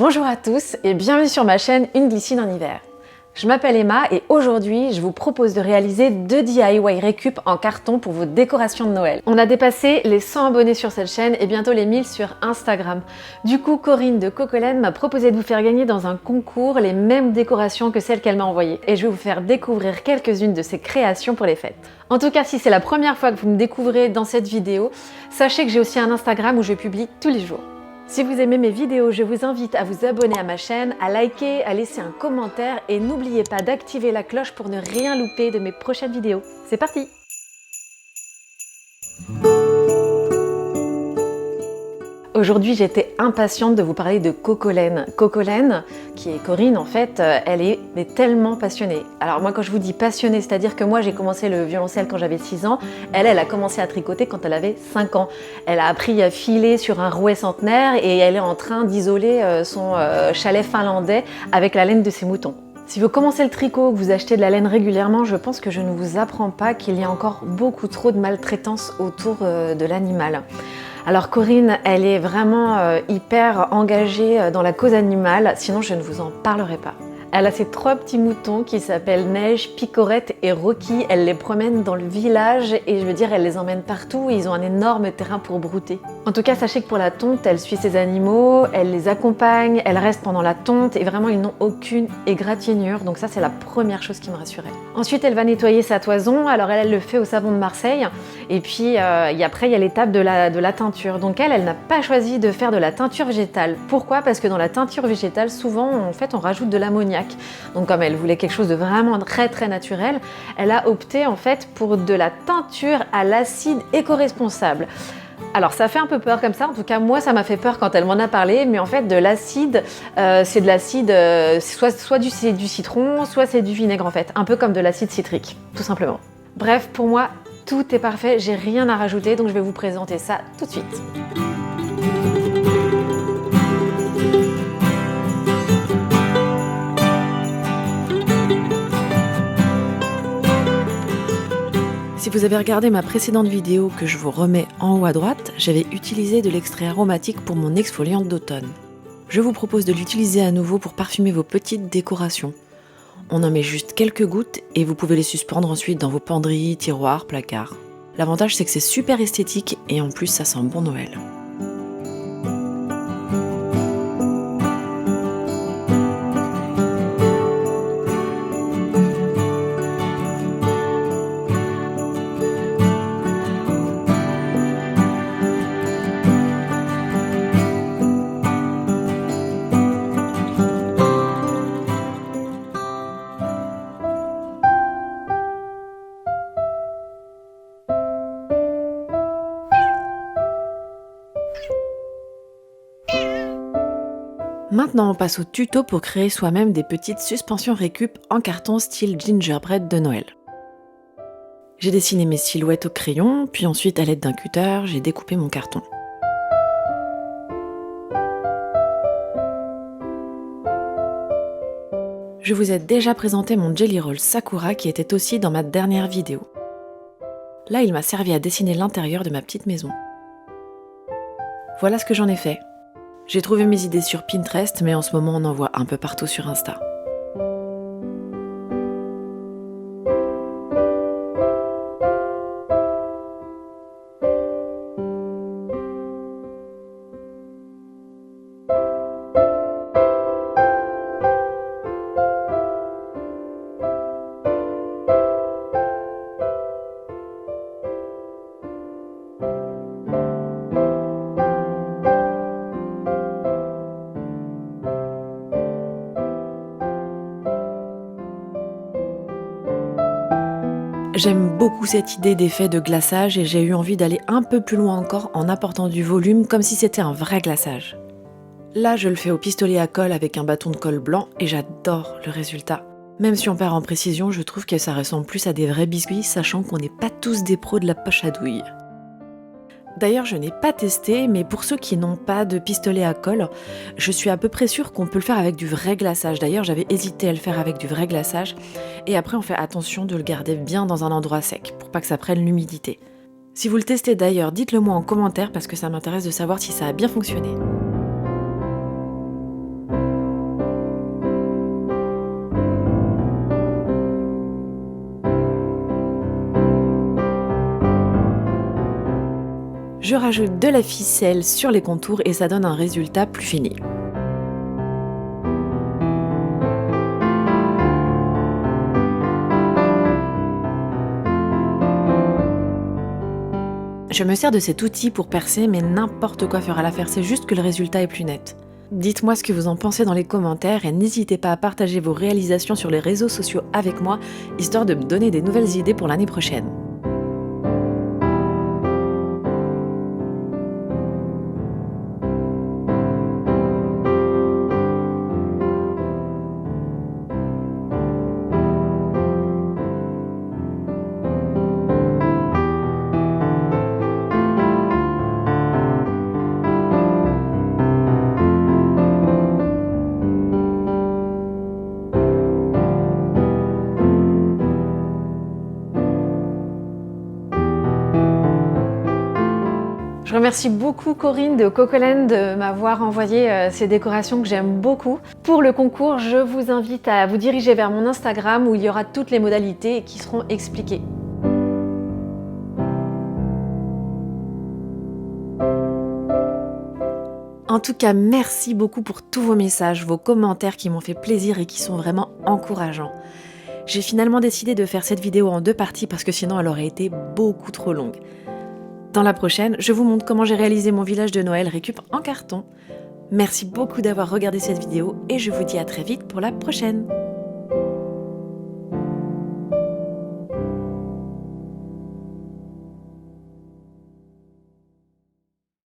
Bonjour à tous et bienvenue sur ma chaîne Une glycine en hiver. Je m'appelle Emma et aujourd'hui je vous propose de réaliser 2 DIY récup en carton pour vos décorations de Noël. On a dépassé les 100 abonnés sur cette chaîne et bientôt les 1000 sur Instagram. Du coup, Corinne de Cocolen m'a proposé de vous faire gagner dans un concours les mêmes décorations que celles qu'elle m'a envoyées. Et je vais vous faire découvrir quelques-unes de ses créations pour les fêtes. En tout cas, si c'est la première fois que vous me découvrez dans cette vidéo, sachez que j'ai aussi un Instagram où je publie tous les jours. Si vous aimez mes vidéos, je vous invite à vous abonner à ma chaîne, à liker, à laisser un commentaire et n'oubliez pas d'activer la cloche pour ne rien louper de mes prochaines vidéos. C'est parti! Aujourd'hui, j'étais impatiente de vous parler de Cocolen. Cocolen, qui est Corinne en fait, elle est tellement passionnée. Alors moi quand je vous dis passionnée, c'est-à-dire que moi j'ai commencé le violoncelle quand j'avais 6 ans, elle a commencé à tricoter quand elle avait 5 ans. Elle a appris à filer sur un rouet centenaire et elle est en train d'isoler son chalet finlandais avec la laine de ses moutons. Si vous commencez le tricot, que vous achetez de la laine régulièrement, je pense que je ne vous apprends pas qu'il y a encore beaucoup trop de maltraitance autour de l'animal. Alors Corinne, elle est vraiment hyper engagée dans la cause animale, sinon je ne vous en parlerai pas. Elle a ses 3 petits moutons qui s'appellent Neige, Picorette et Rocky. Elle les promène dans le village et je veux dire, elle les emmène partout et ils ont un énorme terrain pour brouter. En tout cas, sachez que pour la tonte, elle suit ses animaux, elle les accompagne, elle reste pendant la tonte et vraiment, ils n'ont aucune égratignure. Donc ça, c'est la première chose qui me rassurait. Ensuite, elle va nettoyer sa toison. Alors elle le fait au savon de Marseille. Et puis après, il y a l'étape de la teinture. Donc elle n'a pas choisi de faire de la teinture végétale. Pourquoi? Parce que dans la teinture végétale, souvent, en fait, on rajoute de l'ammoniac. Donc comme elle voulait quelque chose de vraiment très naturel, elle a opté en fait pour de la teinture à l'acide éco-responsable. Alors ça fait un peu peur comme ça, en tout cas moi ça m'a fait peur quand elle m'en a parlé, mais en fait de l'acide, c'est de l'acide, soit du citron, soit c'est du vinaigre en fait, un peu comme de l'acide citrique, tout simplement. Bref, pour moi tout est parfait, j'ai rien à rajouter, donc je vais vous présenter ça tout de suite. Si vous avez regardé ma précédente vidéo que je vous remets en haut à droite, j'avais utilisé de l'extrait aromatique pour mon exfoliante d'automne. Je vous propose de l'utiliser à nouveau pour parfumer vos petites décorations. On en met juste quelques gouttes et vous pouvez les suspendre ensuite dans vos penderies, tiroirs, placards. L'avantage c'est que c'est super esthétique et en plus ça sent bon Noël. Maintenant, on passe au tuto pour créer soi-même des petites suspensions récup en carton style gingerbread de Noël. J'ai dessiné mes silhouettes au crayon, puis ensuite à l'aide d'un cutter, j'ai découpé mon carton. Je vous ai déjà présenté mon Jelly Roll Sakura qui était aussi dans ma dernière vidéo. Là, il m'a servi à dessiner l'intérieur de ma petite maison. Voilà ce que j'en ai fait. J'ai trouvé mes idées sur Pinterest, mais en ce moment on en voit un peu partout sur Insta. J'aime beaucoup cette idée d'effet de glaçage et j'ai eu envie d'aller un peu plus loin encore en apportant du volume comme si c'était un vrai glaçage. Là, je le fais au pistolet à colle avec un bâton de colle blanc et j'adore le résultat. Même si on perd en précision, je trouve que ça ressemble plus à des vrais biscuits, sachant qu'on n'est pas tous des pros de la poche à douille. D'ailleurs, je n'ai pas testé, mais pour ceux qui n'ont pas de pistolet à colle, je suis à peu près sûre qu'on peut le faire avec du vrai glaçage. D'ailleurs, j'avais hésité à le faire avec du vrai glaçage. Et après, on fait attention de le garder bien dans un endroit sec, pour pas que ça prenne l'humidité. Si vous le testez d'ailleurs, dites-le moi en commentaire, parce que ça m'intéresse de savoir si ça a bien fonctionné. Je rajoute de la ficelle sur les contours et ça donne un résultat plus fini. Je me sers de cet outil pour percer, mais n'importe quoi fera l'affaire, c'est juste que le résultat est plus net. Dites-moi ce que vous en pensez dans les commentaires et n'hésitez pas à partager vos réalisations sur les réseaux sociaux avec moi, histoire de me donner des nouvelles idées pour l'année prochaine. Je remercie beaucoup Corinne de Cocolen de m'avoir envoyé ces décorations que j'aime beaucoup. Pour le concours, je vous invite à vous diriger vers mon Instagram où il y aura toutes les modalités qui seront expliquées. En tout cas, merci beaucoup pour tous vos messages, vos commentaires qui m'ont fait plaisir et qui sont vraiment encourageants. J'ai finalement décidé de faire cette vidéo en 2 parties parce que sinon elle aurait été beaucoup trop longue. Dans la prochaine, je vous montre comment j'ai réalisé mon village de Noël récup en carton. Merci beaucoup d'avoir regardé cette vidéo et je vous dis à très vite pour la prochaine.